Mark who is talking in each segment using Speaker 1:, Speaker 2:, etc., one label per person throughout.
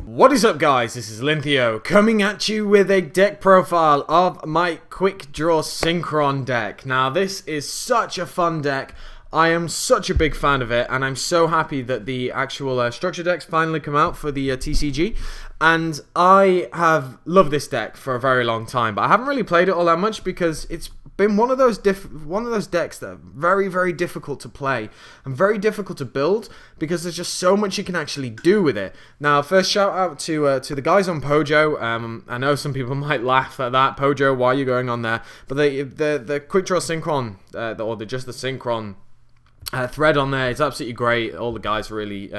Speaker 1: What is up, guys? This is Linthio coming at you with a deck profile of my Quickdraw Synchron deck. Now, this is such a fun deck. I am such a big fan of it, and I'm so happy that the actual structure decks finally come out for the TCG. And I have loved this deck for a very long time, but I haven't really played it all that much because it's been one of those decks that are very, very difficult to play and very difficult to build because there's just so much you can actually do with it. Now, first shout out to the guys on Pojo. I know some people might laugh at that. Pojo, why are you going on there? But the Quickdraw Synchron, or just the Synchron thread on there is absolutely great. All the guys are really,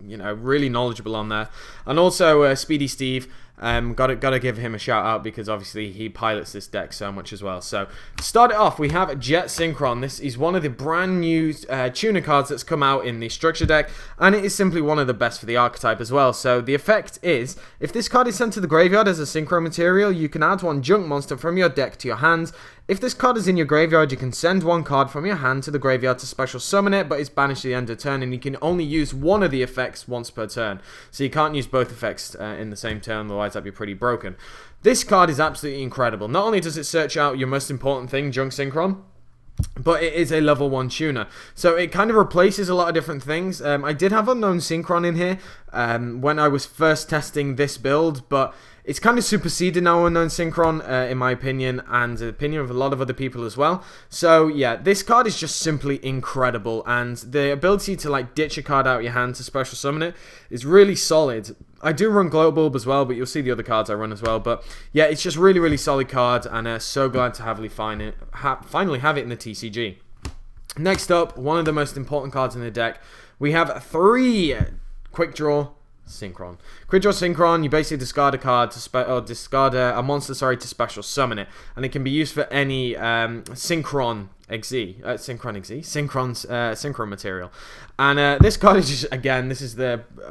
Speaker 1: really knowledgeable on there, and also Speedy Steve. Gotta give him a shout out because obviously he pilots this deck so much as well. So to start it off, we have Jet Synchron. This is one of the brand new tuner cards that's come out in the structure deck, and it is simply one of the best for the archetype as well. So the effect is, if this card is sent to the graveyard as a synchro material, you can add one junk monster from your deck to your hands. If this card is in your graveyard, you can send one card from your hand to the graveyard to special summon it, but it's banished at the end of turn, and you can only use one of the effects once per turn. So you can't use both effects in the same turn, otherwise that'd be pretty broken. This card is absolutely incredible. Not only does it search out your most important thing, Junk Synchron, but it is a level 1 tuner. So it kind of replaces a lot of different things. I did have Unknown Synchron in here when I was first testing this build, but it's kind of superseded now Unknown Synchron, in my opinion, and the opinion of a lot of other people as well. So yeah, this card is just simply incredible, and the ability to like ditch a card out of your hand to special summon it is really solid. I do run Glow Bulb as well, but you'll see the other cards I run as well. But yeah, it's just really, really solid card, and so glad to finally have it in the TCG. Next up, one of the most important cards in the deck, we have 3 Quickdraw Synchron. Quickdraw Synchron, you basically discard a card to discard a monster, to special summon it, and it can be used for any Synchron material. And this card is just, again, this is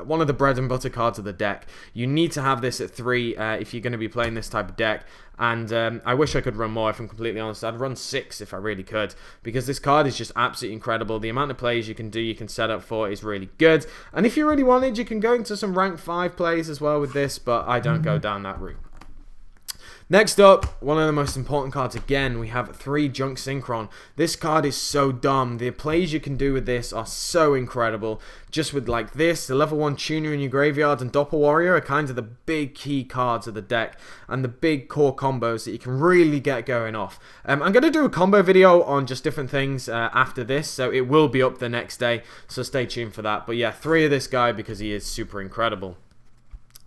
Speaker 1: one of the bread and butter cards of the deck. You need to have this at 3 if you're going to be playing this type of deck. And I wish I could run more, if I'm completely honest. I'd run 6 if I really could, because this card is just absolutely incredible. The amount of plays you can set up for is really good. And if you really wanted, you can go into some rank 5 plays as well with this, but I don't go down that route. Next up, one of the most important cards again, we have 3 Junk Synchron. This card is so dumb. The plays you can do with this are so incredible. Just with like this, the level 1 tuner in your graveyard and Doppel Warrior are kind of the big key cards of the deck and the big core combos that you can really get going off. I'm going to do a combo video on just different things after this, so it will be up the next day, so stay tuned for that. But yeah, 3 of this guy because he is super incredible.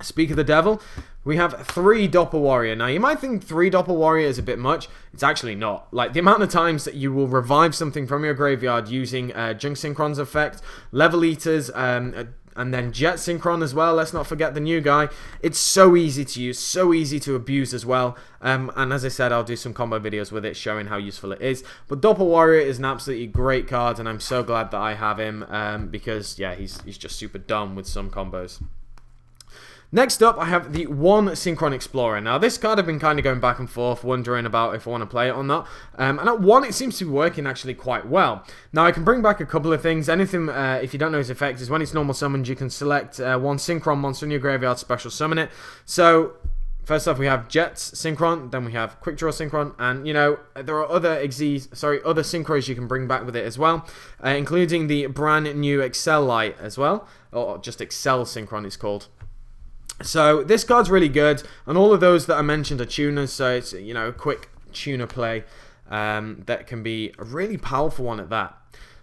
Speaker 1: Speak of the devil, we have 3 Doppel Warrior. Now, you might think 3 Doppel Warrior is a bit much. It's actually not. Like, the amount of times that you will revive something from your graveyard using Junk Synchron's effect, Level Eaters, and then Jet Synchron as well. Let's not forget the new guy. It's so easy to use, so easy to abuse as well. And as I said, I'll do some combo videos with it showing how useful it is. But Doppel Warrior is an absolutely great card, and I'm so glad that I have him because, yeah, he's just super dumb with some combos. Next up, I have the 1 Synchron Explorer. Now, this card I've been kind of going back and forth, wondering about if I want to play it or not. And at 1, it seems to be working actually quite well. Now, I can bring back a couple of things. Anything, if you don't know his effect, is when it's normal summoned, you can select 1 Synchron monster in your graveyard, special summon it. So, first off, we have Jet Synchron, then we have Quickdraw Synchron, and, there are other other synchros you can bring back with it as well, including the brand new Excel Light as well, or just Excel Synchron it's called. So this card's really good, and all of those that I mentioned are tuners, so it's a quick tuner play that can be a really powerful one at that.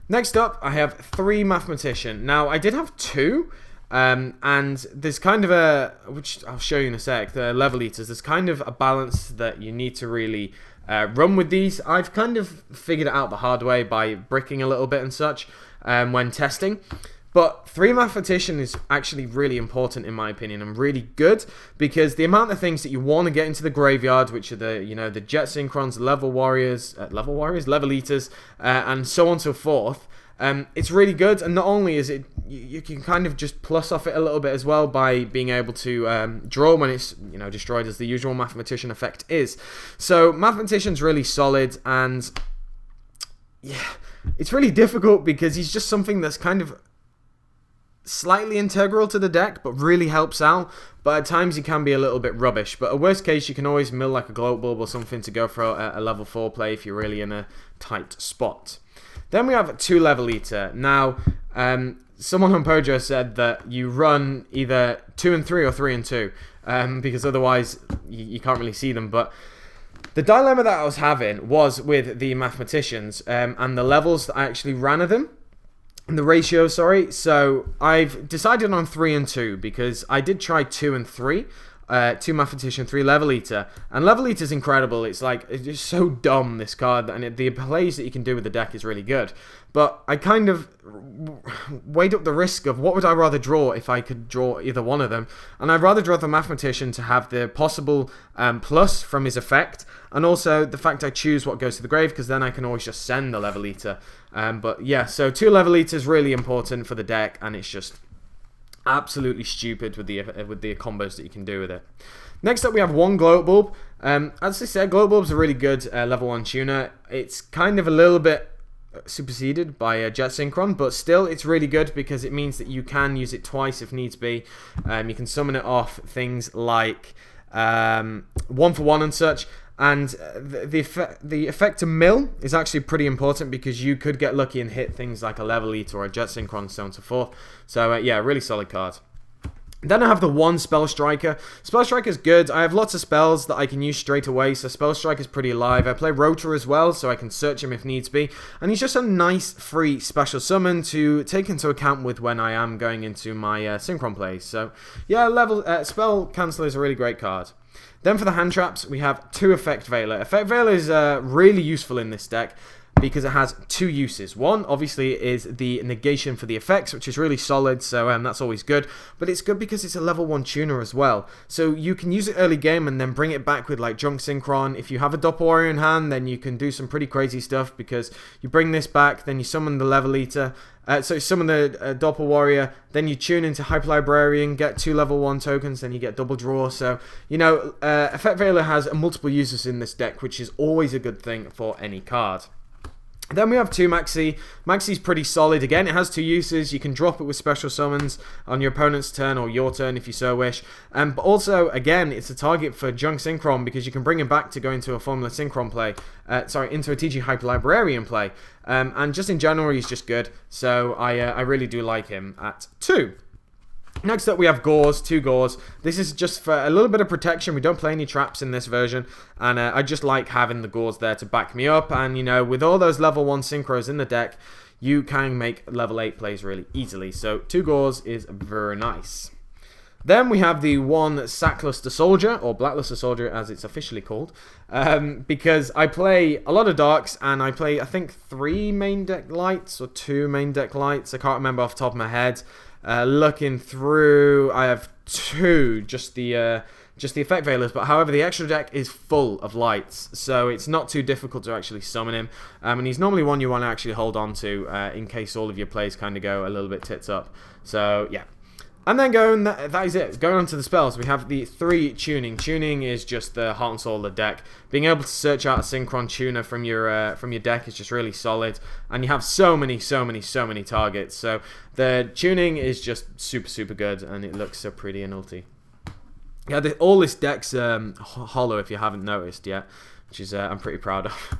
Speaker 1: Next up, I have 3 Mathematician. Now, I did have 2, and there's kind of which I'll show you in a sec, the Level Eaters. There's kind of a balance that you need to really run with these. I've kind of figured it out the hard way by bricking a little bit and such when testing. But 3 Mathematician is actually really important in my opinion, and really good, because the amount of things that you want to get into the graveyard, which are the Jet Synchrons, Level Eaters, and so on and so forth, it's really good. And not only is it, you can kind of just plus off it a little bit as well by being able to draw when it's destroyed, as the usual Mathematician effect is. So Mathematician's really solid, and yeah, it's really difficult because he's just something that's kind of slightly integral to the deck, but really helps out. But at times he can be a little bit rubbish. But at worst case, you can always mill like a gloat bulb or something to go for a level 4 play if you're really in a tight spot. Then we have 2 Level Eater. Now, someone on Pojo said that you run either 2 and 3 or 3 and 2, because otherwise you can't really see them. But the dilemma that I was having was with the mathematicians and the levels that I actually ran of them. The ratio, sorry. So I've decided on 3 and 2 because I did try 2 and 3. 2 Mathematician, 3 Level Eater. And Level Eater is incredible. It's just so dumb, this card, and the plays that you can do with the deck is really good. But I kind of weighed up the risk of what would I rather draw if I could draw either one of them. And I'd rather draw the Mathematician to have the possible plus from his effect, and also the fact I choose what goes to the grave, because then I can always just send the Level Eater. But yeah, so 2 Level Eater is really important for the deck, and it's just absolutely stupid with the combos that you can do with it. Next up, we have 1 Gloat Bulb. As I said, Gloat Bulb's a really good level 1 tuner. It's kind of a little bit superseded by Jet Synchron, but still it's really good because it means that you can use it twice if needs be. You can summon it off things like 1 for 1 and such. And the effect to mill is actually pretty important because you could get lucky and hit things like a Level Eater or a Jet Synchron, so on and so forth. So yeah, really solid card. Then I have the 1 Spell Striker. Spell Striker is good. I have lots of spells that I can use straight away, so Spell Striker is pretty alive. I play Rotor as well, so I can search him if needs be. And he's just a nice free special summon to take into account with when I am going into my Synchron plays. So yeah, Spell Canceller is a really great card. Then for the hand traps, we have 2 Effect Veiler. Effect Veiler is really useful in this deck because it has 2 uses. One, obviously, is the negation for the effects, which is really solid, so that's always good. But it's good because it's a level 1 tuner as well. So you can use it early game and then bring it back with like Junk Synchron. If you have a Doppel Warrior in hand, then you can do some pretty crazy stuff because you bring this back, then you summon the Level Eater. So summon the Doppel Warrior, then you tune into Hyper Librarian, get 2 level 1 tokens, then you get double draw. So, you know, Effect Veiler has multiple uses in this deck, which is always a good thing for any card. Then we have 2 Maxi. Maxi's pretty solid. Again, it has 2 uses. You can drop it with special summons on your opponent's turn or your turn if you so wish. But also, again, it's a target for Junk Synchron because you can bring him back to go into a Formula Synchron play. Into a TG Hyper Librarian play. And just in general, he's just good. So I really do like him at 2. Next up, we have Gauze, 2 Gauze. This is just for a little bit of protection. We don't play any traps in this version, and I just like having the Gauze there to back me up. And, you know, with all those level 1 synchros in the deck, you can make level 8 plays really easily. So 2 Gauze is very nice. Then we have the 1 Sackluster Soldier, or Blackluster Soldier as it's officially called, because I play a lot of Darks, and I play, I think, 3 main deck lights, or 2 main deck lights. I can't remember off the top of my head. Looking through, I have 2, just the Effect Veilers, but however the extra deck is full of lights, so it's not too difficult to actually summon him, and he's normally one you want to actually hold on to in case all of your plays kind of go a little bit tits up. So yeah. And then that is it. Going on to the spells, we have the 3 Tuning. Tuning is just the heart and soul of the deck. Being able to search out a Synchron tuner from your deck is just really solid. And you have so many targets. So the tuning is just super good, and it looks so pretty and ulty. Yeah, all this deck's hollow if you haven't noticed yet, which is I'm pretty proud of.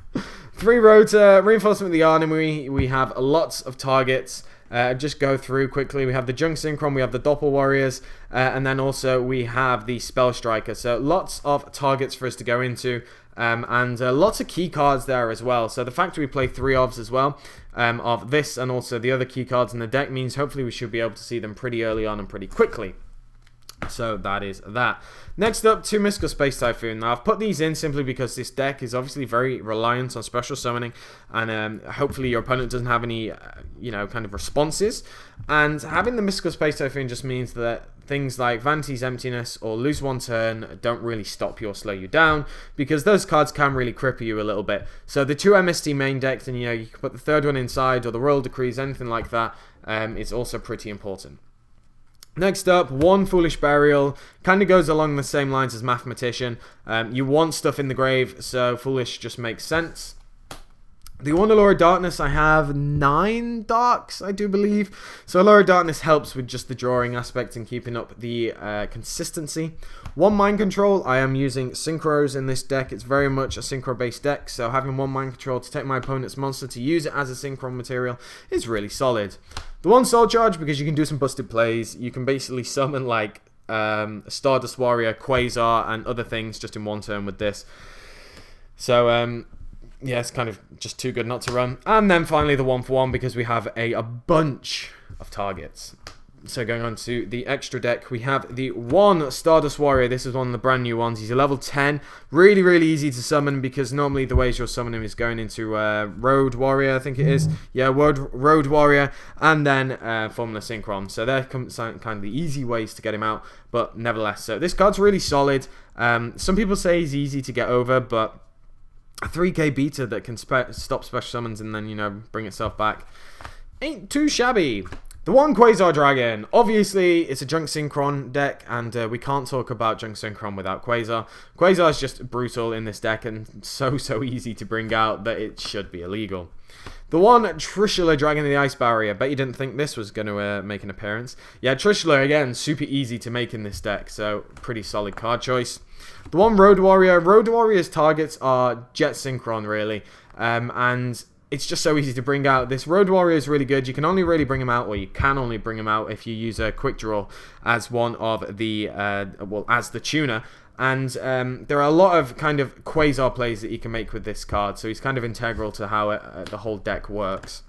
Speaker 1: 3 Rotor, Reinforcement of the Armory. We have lots of targets. Just go through quickly. We have the Junk Synchron, we have the Doppel Warriors, and then also we have the Spell Striker. So lots of targets for us to go into, and lots of key cards there as well. So the fact we play 3 ofs as well, of this and also the other key cards in the deck, means hopefully we should be able to see them pretty early on and pretty quickly. So that is that. Next up, 2 Mystical Space Typhoon. Now, I've put these in simply because this deck is obviously very reliant on special summoning, and hopefully your opponent doesn't have any, kind of responses. And having the Mystical Space Typhoon just means that things like Vanity's Emptiness or Lose One Turn don't really stop you or slow you down, because those cards can really cripple you a little bit. So the 2 MST main decks, and you can put the 3rd one inside, or the Royal Decrees, anything like that, it's also pretty important. Next up, 1 Foolish Burial. Kind of goes along the same lines as Mathematician. You want stuff in the grave, so Foolish just makes sense. The one Allure of Darkness, I have 9 darks, I do believe. So Allure of Darkness helps with just the drawing aspect and keeping up the consistency. 1 Mind Control, I am using Synchros in this deck. It's very much a Synchro-based deck, so having 1 Mind Control to take my opponent's monster to use it as a Synchron material is really solid. The 1 Soul Charge, because you can do some busted plays. You can basically summon like Stardust Warrior, Quasar, and other things just in one turn with this. So, yeah, it's kind of just too good not to run. And then finally the 1 for 1, because we have a bunch of targets. So going on to the extra deck, we have the 1 Stardust Warrior. This is one of the brand new ones. He's a level 10. Really, really easy to summon, because normally the ways you'll summon him is going into Road Warrior, I think it is. Yeah, Road Warrior, and then Formula Synchron. So they're kind of the easy ways to get him out, but nevertheless. So this card's really solid. Some people say he's easy to get over, but a 3k beta that can stop special summons and then, you know, bring itself back ain't too shabby. The 1 Quasar Dragon. Obviously, it's a Junk Synchron deck, and we can't talk about Junk Synchron without Quasar. Quasar is just brutal in this deck and so easy to bring out that it should be illegal. The 1 Trishula Dragon of the Ice Barrier. Bet you didn't think this was going to make an appearance. Yeah, Trishula, again, super easy to make in this deck, so pretty solid card choice. The 1 Road Warrior. Road Warrior's targets are Jet Synchron, really, and it's just so easy to bring out. This Road Warrior is really good. You can only really bring him out, or you can only bring him out if you use a Quickdraw as one of the, as the tuner. And there are a lot of kind of Quasar plays that you can make with this card, so he's kind of integral to how the whole deck works.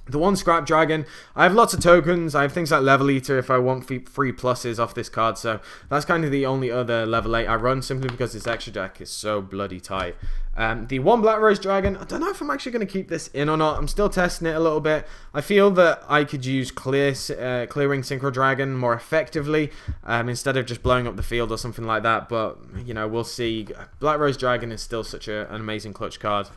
Speaker 1: The 1 Scrap Dragon, I have lots of tokens. I have things like Level Eater if I want free pluses off this card, so that's kind of the only other level 8 I run, simply because this extra deck is so bloody tight. The 1 Black Rose Dragon, I don't know if I'm actually going to keep this in or not. I'm still testing it a little bit. I feel that I could use Clearing Synchro Dragon more effectively instead of just blowing up the field or something like that, but, you know, we'll see. Black Rose Dragon is still such an amazing clutch card.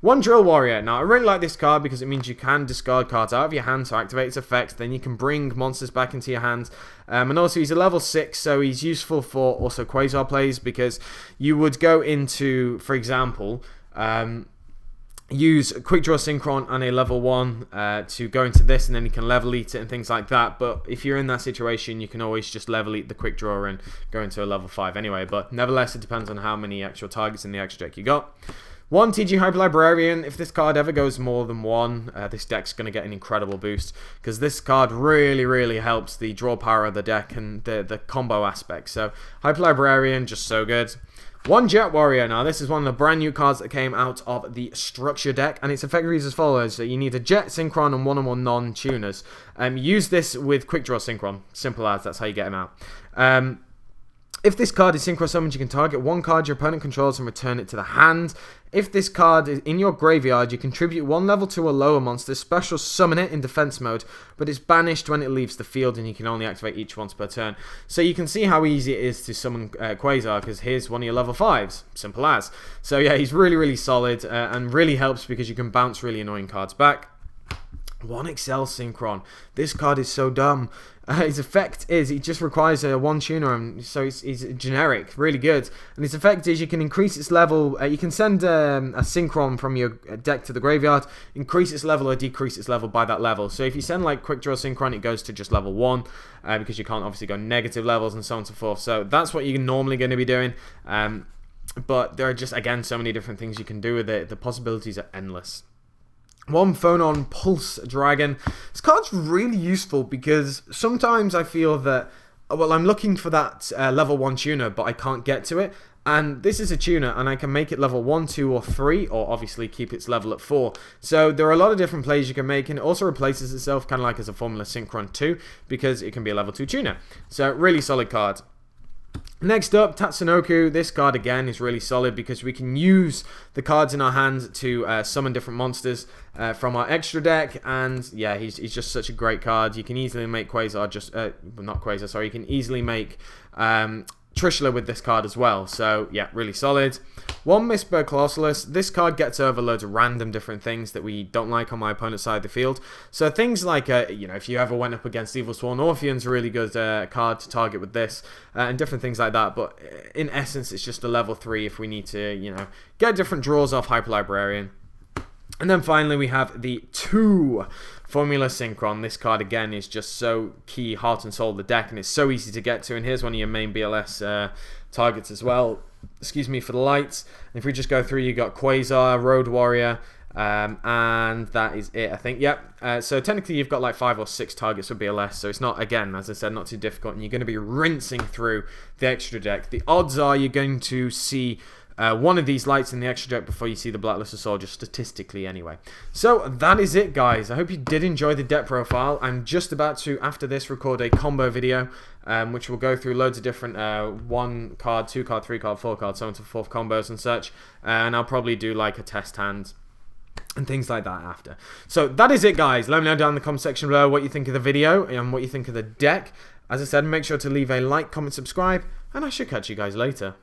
Speaker 1: 1 Drill Warrior. Now, I really like this card because it means you can discard cards out of your hand to activate its effect. Then you can bring monsters back into your hand. And also, he's a level 6, so he's useful for also Quasar plays, because you would go into, for example, use Quickdraw Synchron and a level 1 to go into this, and then you can level eat it and things like that. But if you're in that situation, you can always just level eat the Quickdraw and go into a level 5 anyway. But nevertheless, it depends on how many actual targets in the extra deck you got. 1 TG Hyper Librarian. If this card ever goes more than 1, this deck's going to get an incredible boost, because this card really helps the draw power of the deck and the combo aspect. So Hyper Librarian, just so good. 1 Jet Warrior. Now, this is one of the brand new cards that came out of the Structure deck, and its effect reads as follows. So you need a Jet, Synchron, and 1/1 non-tuners. Use this with Quickdraw Synchron. Simple as, that's how you get him out. If this card is Synchro summoned, you can target 1 card your opponent controls and return it to the hand. If this card is in your graveyard, you contribute 1 level to a lower monster, special summon it in defense mode, but it's banished when it leaves the field, and you can only activate each once per turn. So you can see how easy it is to summon Quasar, because here's one of your level 5s. Simple as. So yeah, he's really solid and really helps because you can bounce really annoying cards back. 1 Excel Synchron. This card is so dumb. His effect is, he just requires a 1 tuner, so he's generic, really good. And his effect is you can increase its level, you can send a Synchron from your deck to the graveyard, increase its level or decrease its level by that level. So if you send like Quickdraw Synchron, it goes to just level 1, because you can't obviously go negative levels and so on and so forth. So that's what you're normally going to be doing. But there are just, again, so many different things you can do with it. The possibilities are endless. 1 Phonon Pulse Dragon. This card's really useful because sometimes I feel that, well, I'm looking for that level 1 tuner, but I can't get to it. And this is a tuner, and I can make it level 1, 2, or 3, or obviously keep its level at 4. So there are a lot of different plays you can make, and it also replaces itself kind of like as a Formula Synchron 2, because it can be a level 2 tuner. So really solid card. Next up, Tatsunoku. This card again is really solid because we can use the cards in our hand to summon different monsters from our extra deck, and yeah, he's just such a great card. You can easily make Quasar, not Quasar, sorry, you can easily make Trishula with this card as well. So yeah, really solid. 1 Mistborn Colossalus. This card gets over loads of random different things that we don't like on my opponent's side of the field. So things like, you know, if you ever went up against Evil Sworn Orpheon's a really good card to target with this, and different things like that. But in essence, it's just a level 3 if we need to, you know, get different draws off Hyper Librarian. And then finally we have the 2 Formula Synchron. This card again is just so key, heart and soul of the deck, and it's so easy to get to. And here's one of your main BLS targets as well. Excuse me for the lights. And if we just go through, you got Quasar, Road Warrior, and that is it, I think. Yep. So technically you've got like 5 or 6 targets for BLS, so it's not, again, as I said, not too difficult, and you're going to be rinsing through the extra deck. The odds are you're going to see one of these lights in the extra deck before you see the Blackluster Soldier, statistically anyway. So that is it, guys. I hope you did enjoy the deck profile. I'm just about to, after this, record a combo video, which will go through loads of different 1 card, 2 card, 3 card, 4 card, so on and so forth combos and such. And I'll probably do like a test hand and things like that after. So that is it, guys. Let me know down in the comment section below what you think of the video and what you think of the deck. As I said, make sure to leave a like, comment, subscribe, and I shall catch you guys later.